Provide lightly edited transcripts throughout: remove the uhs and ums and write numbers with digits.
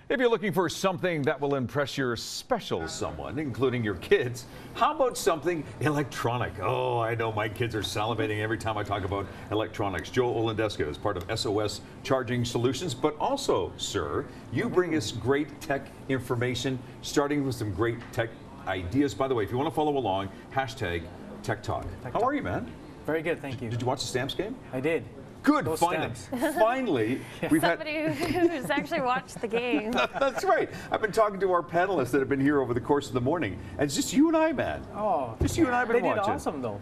If you're looking for something that will impress your special someone, including your kids, how about something electronic? Oh, I know my kids are salivating every time I talk about electronics. Joe Olendeska is part of SOS Charging Solutions, but also, sir, you bring us great tech information, starting with some great tech ideas. By the way, if you want to follow along, hashtag Tech Talk. How are you, man? Very good, thank you. Did you watch the Stamps game? I did. Good, Those finally. Stamps. Finally, we've had... Somebody who's actually watched the game. That's right. I've been talking to our panelists that have been here over the course of the morning, and it's just you and I, man. Oh, just you and I have been they watching. did awesome, though.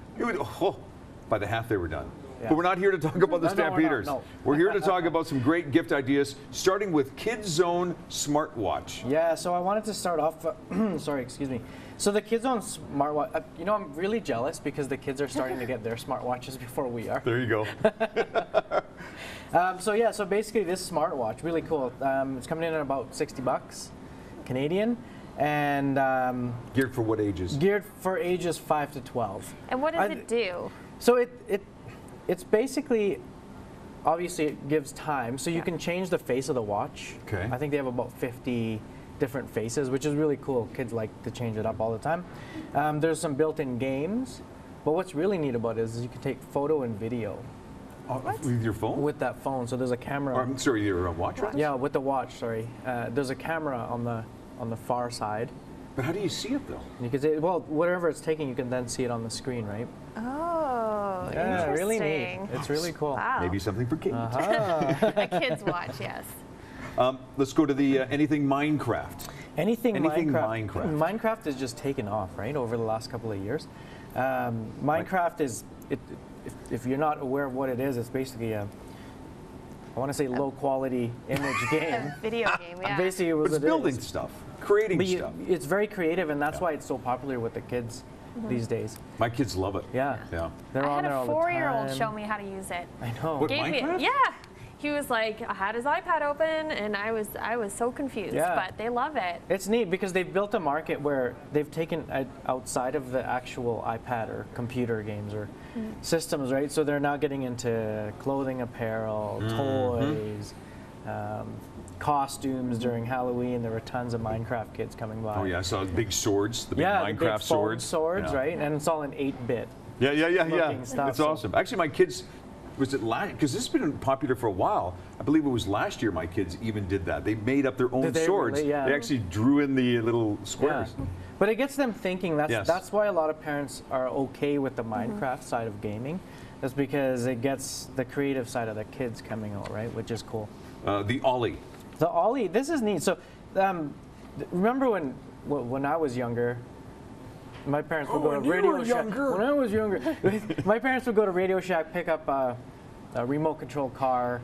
By the half, they were done. Yeah. But we're not here to talk about the Stampeders. No. We're here to talk about some great gift ideas, starting with Kidizone Smartwatch. Yeah, so I wanted to start off, sorry, excuse me. So the Kidizone Smartwatch, you know, I'm really jealous because the kids are starting to get their smartwatches before we are. There you go. So basically this smartwatch, really cool. It's coming in at about 60 bucks Canadian. And geared for what ages? Geared for ages 5 to 12. And what does it do? So it's basically, obviously it gives time, so you can change the face of the watch. Okay. I think they have about 50 different faces, which is really cool. Kids like to change it up all the time. There's some built-in games, but what's really neat about it is you can take photo and video. With your phone? With that phone, so there's a camera. I'm sorry, your watch? Yeah, with the watch. Sorry, there's a camera on the far side. But how do you see it though? You can say, well, whatever it's taking, you can then see it on the screen, right? Oh, yeah, interesting. Really neat. It's really cool. Wow. Maybe something for kids. A kid's watch, yes. Let's go to the anything Minecraft. Anything Minecraft. Minecraft is just taken off, right, over the last couple of years. Minecraft is, if you're not aware of what it is, it's basically a, I want to say low quality image game. Video game, yeah. Basically, it was it's building stuff, creating stuff. It's very creative, and that's why it's so popular with the kids these days. My kids love it. Yeah. They're I on had there all a the 4-year-old time. show me how to use it. I know. What, Gave Minecraft? Me, yeah. He was like, I had his iPad open, and I was so confused, but they love it. It's neat because they've built a market where they've taken outside of the actual iPad or computer games or systems, right? So they're now getting into clothing, apparel, toys, costumes. During Halloween, there were tons of Minecraft kids coming by. Oh yeah, I saw big swords, the big Minecraft the big swords. Swords, right? And it's all in 8-bit. Yeah. Stuff, it's awesome. Actually, my kids, was it last? Because this has been popular for a while. I believe it was last year. My kids even did that. They made up their own swords. Really? Yeah. They actually drew in the little squares. Yeah. But it gets them thinking. That's why a lot of parents are okay with the Minecraft side of gaming. That's because it gets the creative side of the kids coming out, right? Which is cool. The Ollie. The Ollie. This is neat. So, remember when I was younger, my parents would go to Radio Shack. When I was younger, my parents would go to Radio Shack, pick up a remote control car,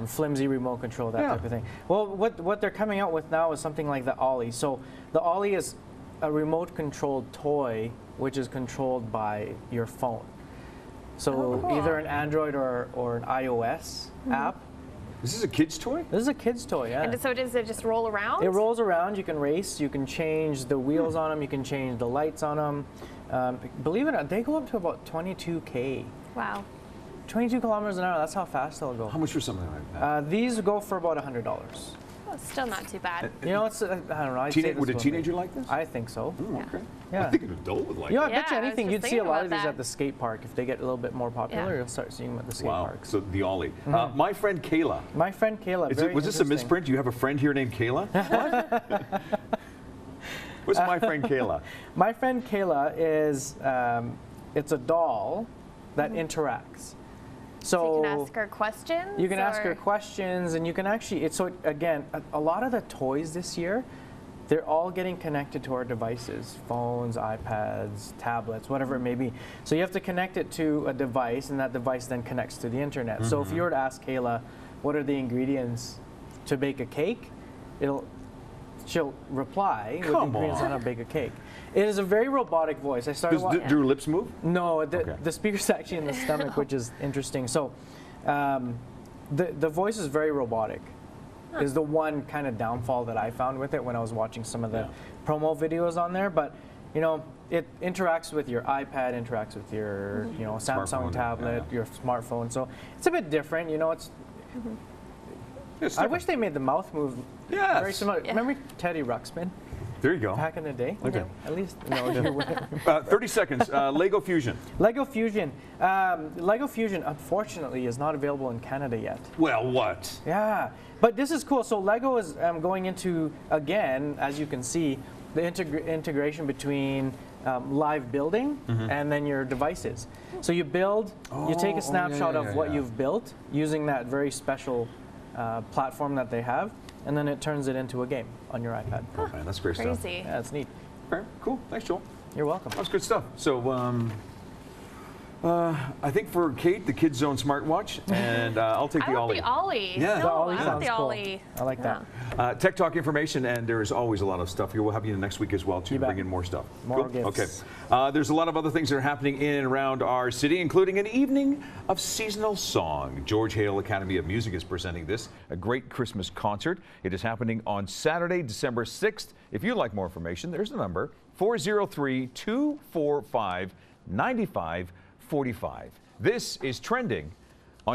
flimsy remote control, that type of thing. Well, what they're coming out with now is something like the Ollie. So the Ollie is a remote controlled toy which is controlled by your phone. So either an Android or an iOS app. This is a kid's toy? This is a kid's toy, yeah. And so does it just roll around? It rolls around. You can race. You can change the wheels on them. You can change the lights on them. Believe it or not, they go up to about 22K. Wow. 22 kilometers an hour. That's how fast they'll go. How much for something like that? These go for about $100. Oh, still not too bad. You know, it's I don't know. I'd say Would a teenager like this? I think so. Ooh, okay. Yeah. I think an adult would like You know, it. I bet you I was anything, just you'd see a thinking lot of about these that. at the skate park. If they get a little bit more popular, Yeah. you'll start seeing them at the skate Wow. parks. So the Ollie. My friend Cayla. My friend Cayla. Was this a misprint? You have a friend here named Cayla? What? What's my friend Cayla? My friend Cayla is, it's a doll that interacts. So you can ask her questions? You can ask her questions, and you can actually, again, a lot of the toys this year, they're all getting connected to our devices, phones, iPads, tablets, whatever it may be. So you have to connect it to a device, and that device then connects to the internet. So if you were to ask Cayla, what are the ingredients to bake a cake, she'll reply with the ingredients on how to bake a cake. It is a very robotic voice. I started watching. Do her lips move? No, the speaker's actually in the stomach, which is interesting. So the voice is very robotic. Is the one kind of downfall that I found with it when I was watching some of the promo videos on there. But you know, it interacts with your iPad, interacts with your Samsung tablet, your smartphone. So it's a bit different. You know, it's I wish they made the mouth move very similar. Yeah. Remember Teddy Ruxpin There you go. back in the day? Okay. At least, no. 30 seconds. Lego Fusion. Lego Fusion. Lego Fusion, unfortunately, is not available in Canada yet. Well, what? Yeah, but this is cool. So Lego is going into, again, as you can see, the integration between live building and then your devices. So you build, you take a snapshot of what you've built using that very special platform that they have, and then it turns it into a game on your iPad. Oh man, that's great stuff. Crazy. Yeah, it's neat. Okay, cool. Thanks, Joel. You're welcome. That was good stuff. So, I think for Kate, the Kidizone smartwatch, and I'll take the I want Ollie. the Ollie. Yeah. The Ollie I want sounds the cool. Ollie. I like that. Tech Talk information, and there is always a lot of stuff here. We'll have you next week as well to You bet. bring in more stuff. More Cool? gifts. Okay. There's a lot of other things that are happening in and around our city, including an evening of seasonal song. George Hale Academy of Music is presenting this, a great Christmas concert. It is happening on Saturday, December 6th. If you'd like more information, there's the number, 403-245-9545. This is Trending